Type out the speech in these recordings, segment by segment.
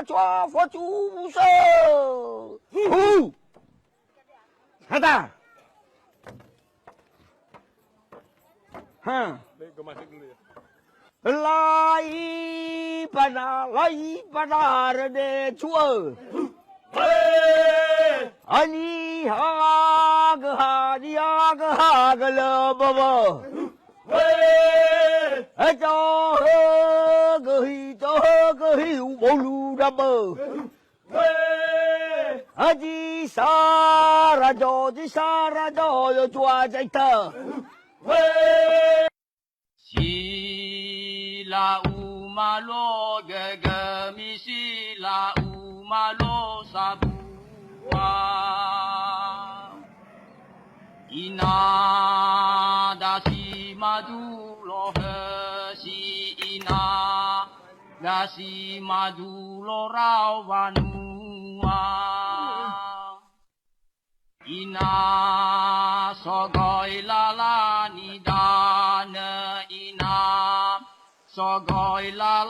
cho phó chú sơ Hata ha lai pada de chua ani ha ga le ba ba cho cái hiệu bộ lưu đâm bờ chỉ xa ra cho chua chạy thơ si la u ma lo ge ge mi si la u ma lo sa bu wa ina da si ma du lo he si ina da si ma du lo ra wa nu wa ina so goi la ni da ne ina so goi la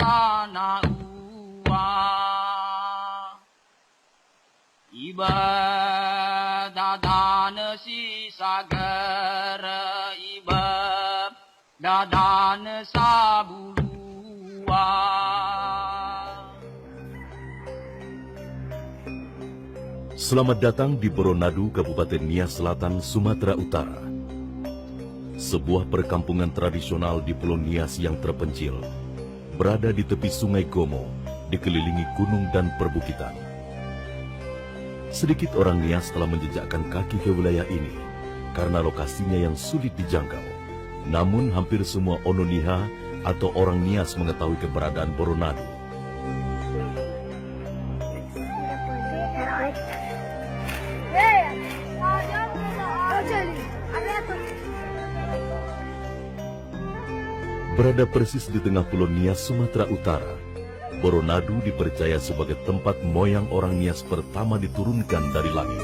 na u wa iba da ne si sa ger iba da ne sa bulu wa. Selamat datang di Boronadu, Kabupaten Nias Selatan, Sumatera Utara. Sebuah perkampungan tradisional di Pulau Nias yang terpencil, berada di tepi Sungai Gomo, dikelilingi gunung dan perbukitan. Sedikit orang Nias telah menjejakkan kaki ke wilayah ini, karena lokasinya yang sulit dijangkau. Namun hampir semua Ononiha atau orang Nias mengetahui keberadaan Boronadu. Berada persis di tengah Pulau Nias, Sumatera Utara, Boronadu dipercaya sebagai tempat moyang orang Nias pertama diturunkan dari langit.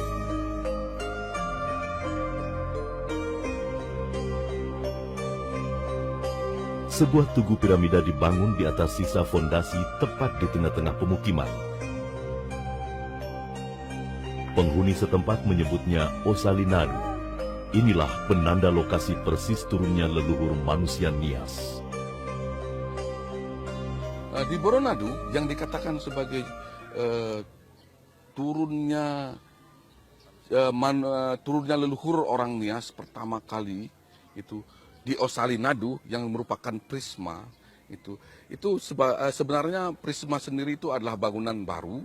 Sebuah tugu piramida dibangun di atas sisa fondasi tepat di tengah-tengah pemukiman. Penghuni setempat menyebutnya Osalinadu. Inilah penanda lokasi persis turunnya leluhur manusia Nias. Di Boronadu yang dikatakan sebagai turunnya leluhur orang Nias pertama kali itu di Osalinadu yang merupakan Prisma itu sebenarnya Prisma sendiri itu adalah bangunan baru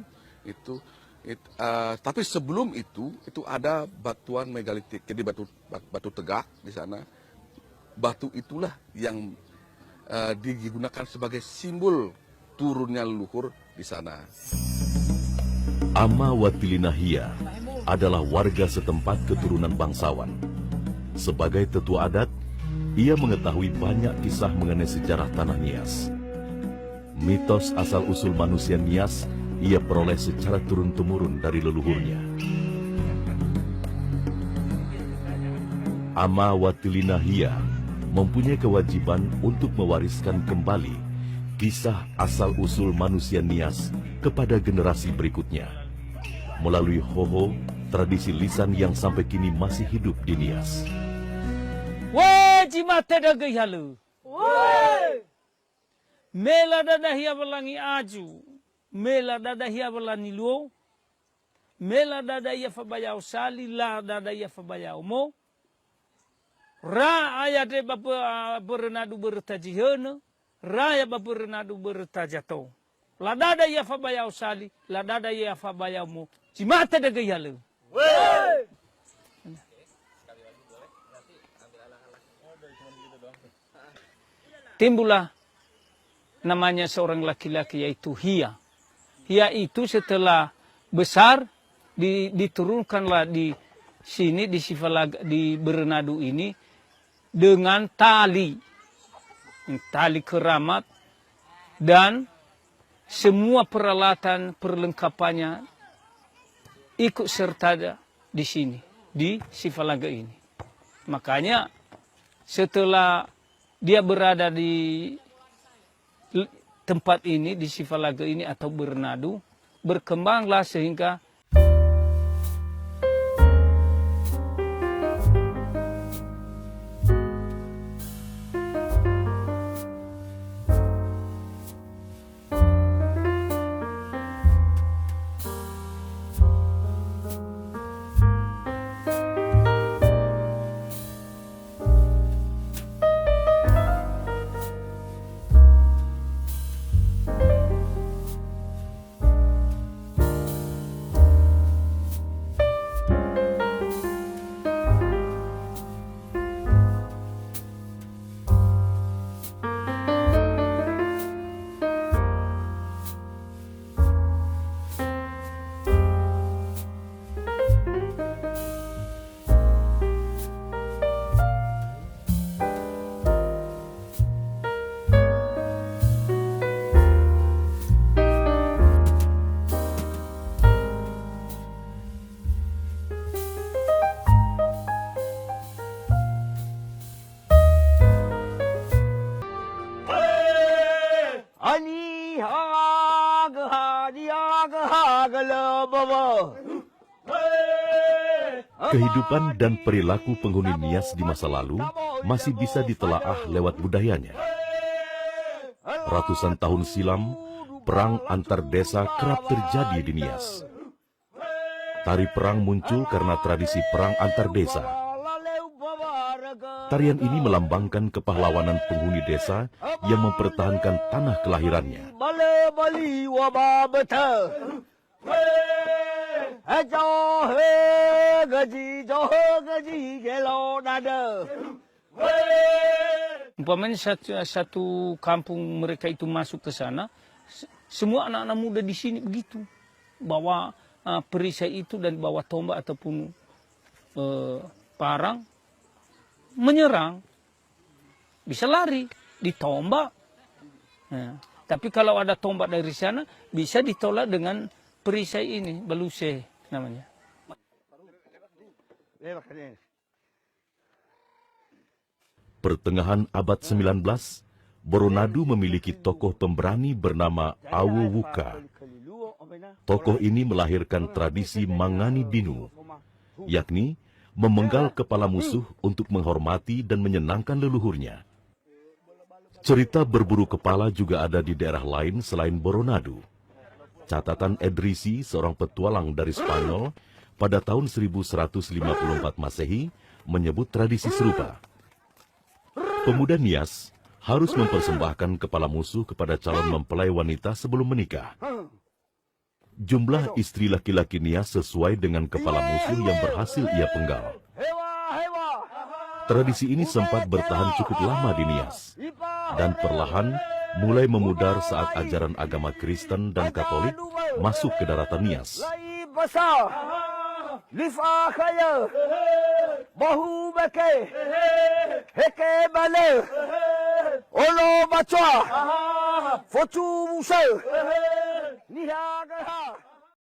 tapi sebelum itu ada batuan megalitik, jadi batu tegak di sana. Batu itulah yang digunakan sebagai simbol turunnya leluhur di sana. Ama Watilinahia adalah warga setempat keturunan bangsawan. Sebagai tetua adat, ia mengetahui banyak kisah mengenai sejarah tanah Nias. Mitos asal-usul manusia Nias ia peroleh secara turun-temurun dari leluhurnya. Ama Watilinahia mempunyai kewajiban untuk mewariskan kembali kisah asal-usul manusia Nias kepada generasi berikutnya. Melalui hoho, tradisi lisan yang sampai kini masih hidup di Nias. Jimate dagai halu. Mela dadahia belangi aju. Mela dadahia belani luo. Mela dadahia fabayau sali la dadahia fabayau mo. Ra ayate bapa berenadu bertajihana. Ra ya bapa berenadu bertajato. La dadahia fabayau sali la dadahia fabayau mo. Jimate dagai halu. Timbullah namanya seorang laki-laki yaitu Hia. Hia itu setelah besar diturunkanlah di sini di Sifalaga di Boronadu ini dengan tali keramat dan semua peralatan perlengkapannya ikut serta di sini di Sifalaga ini. Makanya setelah dia berada di tempat ini, di Sifalaga ini atau Boronadu, berkembanglah sehingga Ani hag hadiag hag lebawa. Kehidupan dan perilaku penghuni Nias di masa lalu masih bisa ditelaah lewat budayanya. Ratusan tahun silam, perang antar desa kerap terjadi di Nias. Tari perang muncul karena tradisi perang antar desa. Tarian ini melambangkan kepahlawanan penghuni desa yang mempertahankan tanah kelahirannya. Bali wababata. Gaji gelo nada. umpamanya satu kampung mereka itu masuk ke sana, semua anak-anak muda di sini begitu, bawa perisai itu dan bawa tombak ataupun parang, menyerang, bisa lari, ditombak. Nah, tapi kalau ada tombak dari sana, bisa ditolak dengan perisai ini, baluse namanya. Pertengahan abad 19, Boronadu memiliki tokoh pemberani bernama Awo Wuka. Tokoh ini melahirkan tradisi Mangani Binu, yakni memenggal kepala musuh untuk menghormati dan menyenangkan leluhurnya. Cerita berburu kepala juga ada di daerah lain selain Boronadu. Catatan Edrisi, seorang petualang dari Spanyol, pada tahun 1154 Masehi, menyebut tradisi serupa. Pemuda Nias harus mempersembahkan kepala musuh kepada calon mempelai wanita sebelum menikah. Jumlah istri laki-laki Nias sesuai dengan kepala musuh yang berhasil ia penggal. Tradisi ini sempat bertahan cukup lama di Nias, dan perlahan mulai memudar saat ajaran agama Kristen dan Katolik masuk ke daratan Nias. Bahu beke, heke bale, olo bacwa, fotu musa, nihaga.